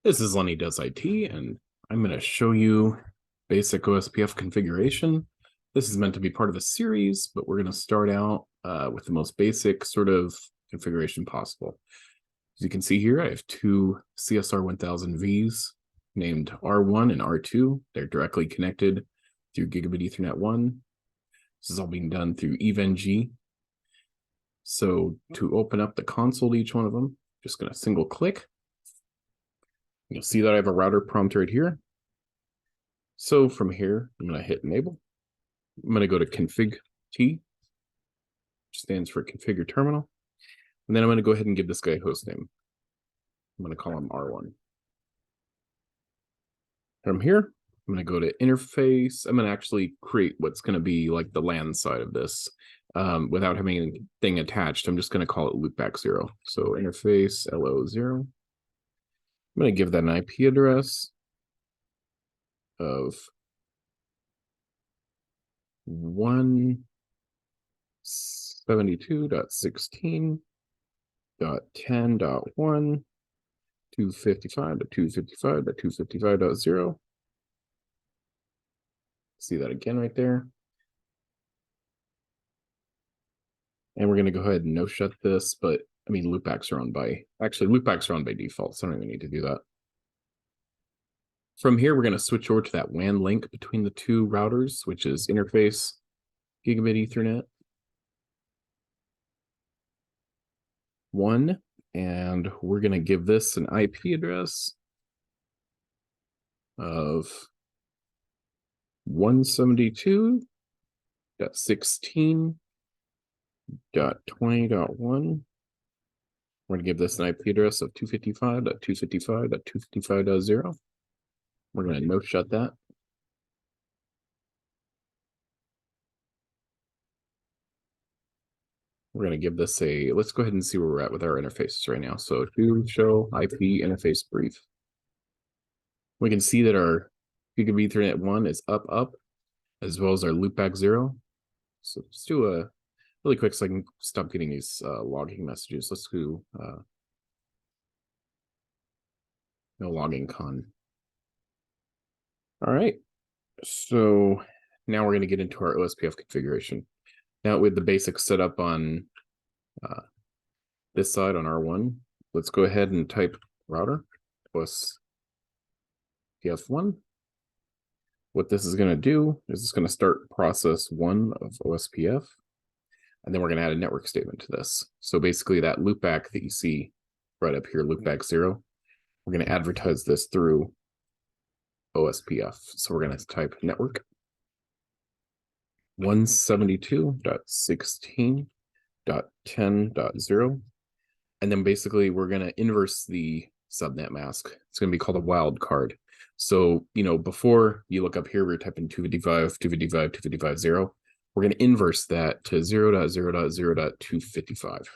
This is Lenny Does IT, and I'm going to show you basic OSPF configuration. This is meant to be part of a series, but we're going to start out with the most basic sort of configuration possible. As you can see here, I have two CSR 1000Vs named R1 and R2. They're directly connected through Gigabit Ethernet 1. This is all being done through EVE-NG. So to open up the console to each one of them, just going to single click. You'll see that I have a router prompt right here. So from here, I'm going to hit enable. I'm going to go to config T, which stands for configure terminal. And then I'm going to go ahead and give this guy a host name. I'm going to call him R1. From here, I'm going to go to interface. I'm going to actually create what's going to be like the LAN side of this without having anything attached. I'm just going to call it loopback 0. So interface LO0. I'm going to give that an IP address of 172.16.10.1, 255.255.255.0. See that again right there. And we're going to go ahead and no shut this, but I mean, loopbacks are on by, actually loopbacks are on by default, so I don't even need to do that. From here, we're going to switch over to that WAN link between the two routers, which is interface Gigabit Ethernet 1, and we're going to give this an IP address of 172.16.20.1. We're going to give this an IP address of 255.255.255.0. We're going to no shut that. We're going to give this a, let's go ahead and see where we're at with our interfaces right now. So to show IP interface brief. We can see that our Gigabit Ethernet 1 is up, as well as our loopback 0. So let's do a really quick so I can stop getting these logging messages. Let's do no logging con. All right. So now we're going to get into our OSPF configuration. Now with the basic setup on this side on R1, let's go ahead and type router OSPF1. What this is going to do is it's going to start process 1 of OSPF, and then we're going to add a network statement to this. So basically that loopback that you see right up here, loopback 0, we're going to advertise this through OSPF. So we're going to type network 172.16.10.0, and then basically we're going to inverse the subnet mask. It's going to be called a wildcard. So, you know, before you look up here, we're typing 255, 255, 255, 0. We're going to inverse that to 0.0.0.255.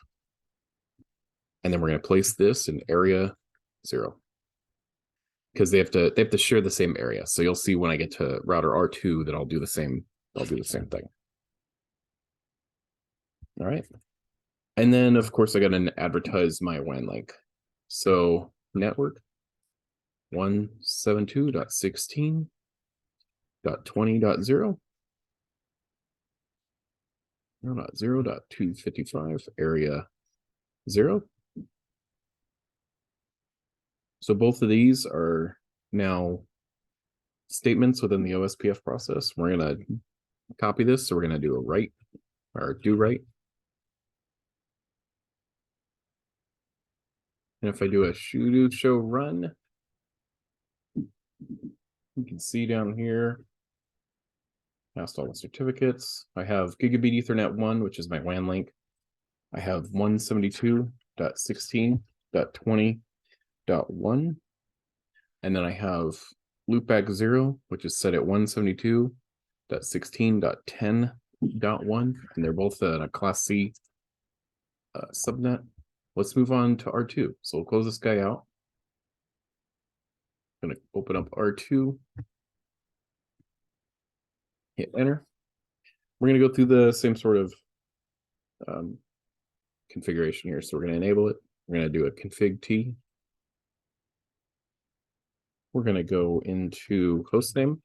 And then we're going to place this in area 0. Because they have to share the same area. So you'll see when I get to router R2 that I'll do the same thing. All right. And then of course I got to advertise my WAN link. So network 172.16.20.0 0.0.255 area 0. So both of these are now statements within the OSPF process. We're going to copy this. So we're going to do a write or do write. And if I do a sudo show run, you can see down here, passed all the certificates. I have Gigabit Ethernet 1, which is my WAN link. I have 172.16.20.1. And then I have loopback 0, which is set at 172.16.10.1. And they're both a Class C subnet. Let's move on to R2. So we'll close this guy out. I'm going to open up R2. Hit enter. We're going to go through the same sort of configuration here. So we're going to enable it. We're going to do a config T. we're going to go into hostname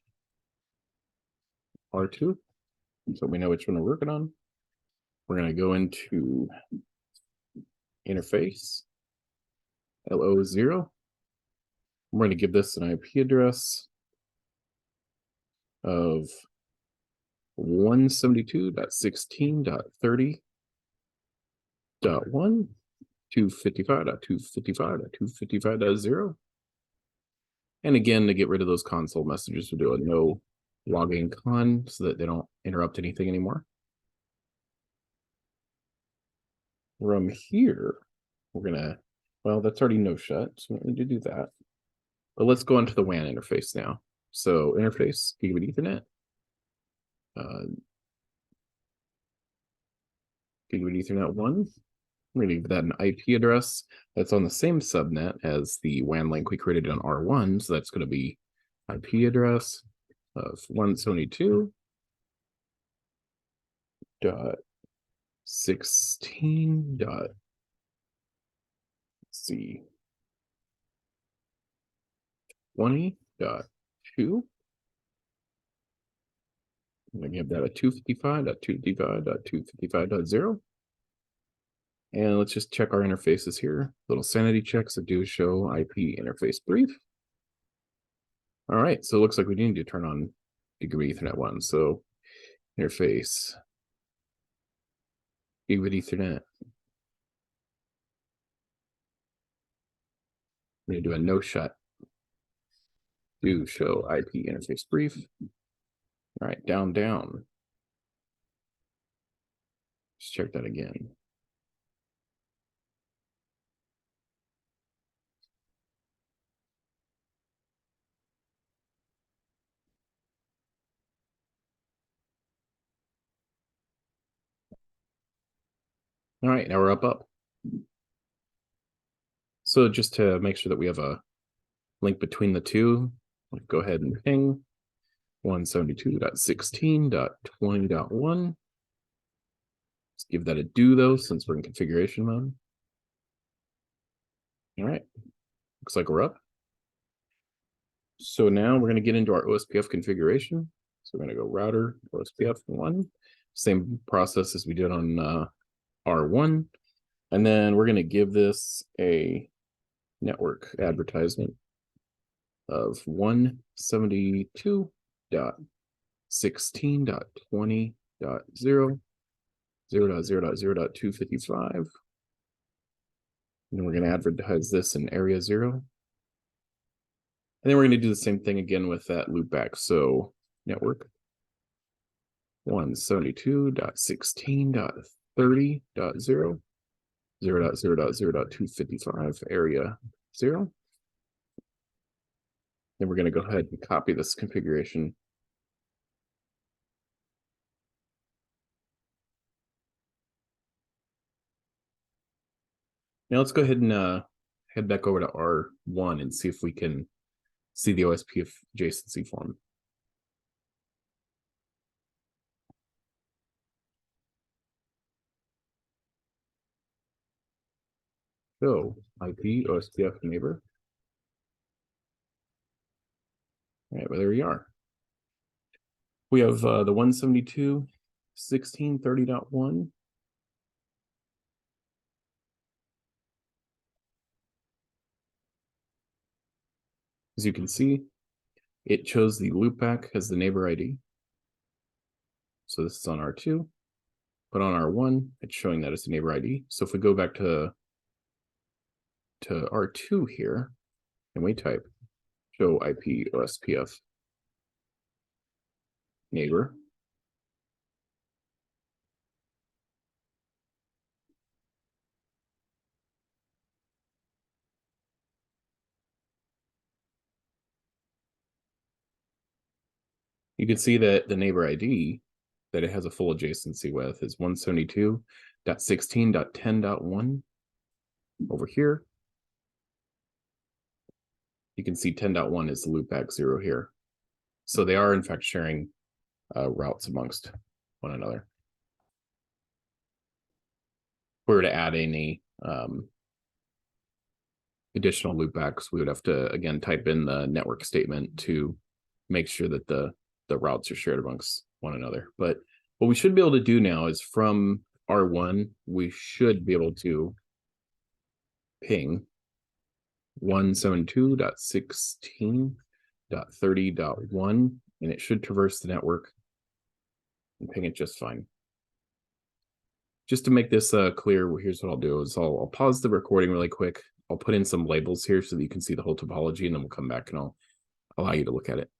R2, so we know which one we're working on. We're going to go into interface LO0. We're going to give this an IP address of 172.16.30.1, 255.255.255.0. And again, to get rid of those console messages, we'll do a no logging con so that they don't interrupt anything anymore. From here, we're gonna, well, that's already no shut, so we don't need to do that. But let's go into the WAN interface now. So interface, gigabit Ethernet. Gigabit Ethernet 1. We're going to give that an IP address that's on the same subnet as the WAN link we created on R1. So that's going to be IP address of 172.16. See, 20.2. I'm going to give that a 255.255.255.0. And let's just check our interfaces here. Little sanity checks that do show IP interface brief. All right, so it looks like we need to turn on gigabit Ethernet 1. So interface, gigabit Ethernet. We're going to do a no shut. Do show IP interface brief. All right, down. Let's check that again. All right, now we're up. So just to make sure that we have a link between the two, let's go ahead and ping 172.16.20.1. Let's give that a do though, since we're in configuration mode. All right, looks like we're up. So now we're going to get into our OSPF configuration. So we're going to go router OSPF 1, same process as we did on R1. And then we're going to give this a network advertisement of 172.16.20.0, 0.0.0.255. And then we're going to advertise this in area 0. And then we're going to do the same thing again with that loopback. So network 172.16.30.0, 0.0.0.255 area 0. Then we're going to go ahead and copy this configuration. Now let's go ahead and head back over to R1 and see if we can see the OSPF adjacency form. So IP OSPF neighbor. All right, well, there we are. We have the 172.16.30.1. As you can see, it chose the loopback as the neighbor ID. So this is on R2, but on R1, it's showing that it's the neighbor ID. So if we go back to R2 here, and we type show IP OSPF neighbor, you can see that the neighbor ID that it has a full adjacency with is 172.16.10.1 over here. You can see 10.1 is the loopback 0 here. So they are in fact sharing routes amongst one another. If we were to add any additional loopbacks, we would have to, again, type in the network statement to make sure that the routes are shared amongst one another. But what we should be able to do now is from R1, we should be able to ping 172.16.30.1, and it should traverse the network and ping it just fine. Just to make this clear, here's what I'll do is I'll pause the recording really quick. I'll put in some labels here so that you can see the whole topology, and then we'll come back and I'll allow you to look at it.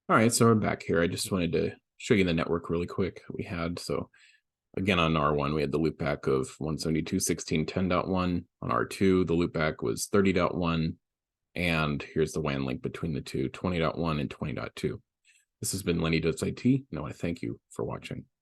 All right, so we're back here. I just wanted to show you the network really quick we had. So again, on R1, we had the loopback of 172.16.10.1. On R2, the loopback was 30.1. And here's the WAN link between the two, 20.1 and 20.2. This has been Lenny Does IT, and I want to thank you for watching.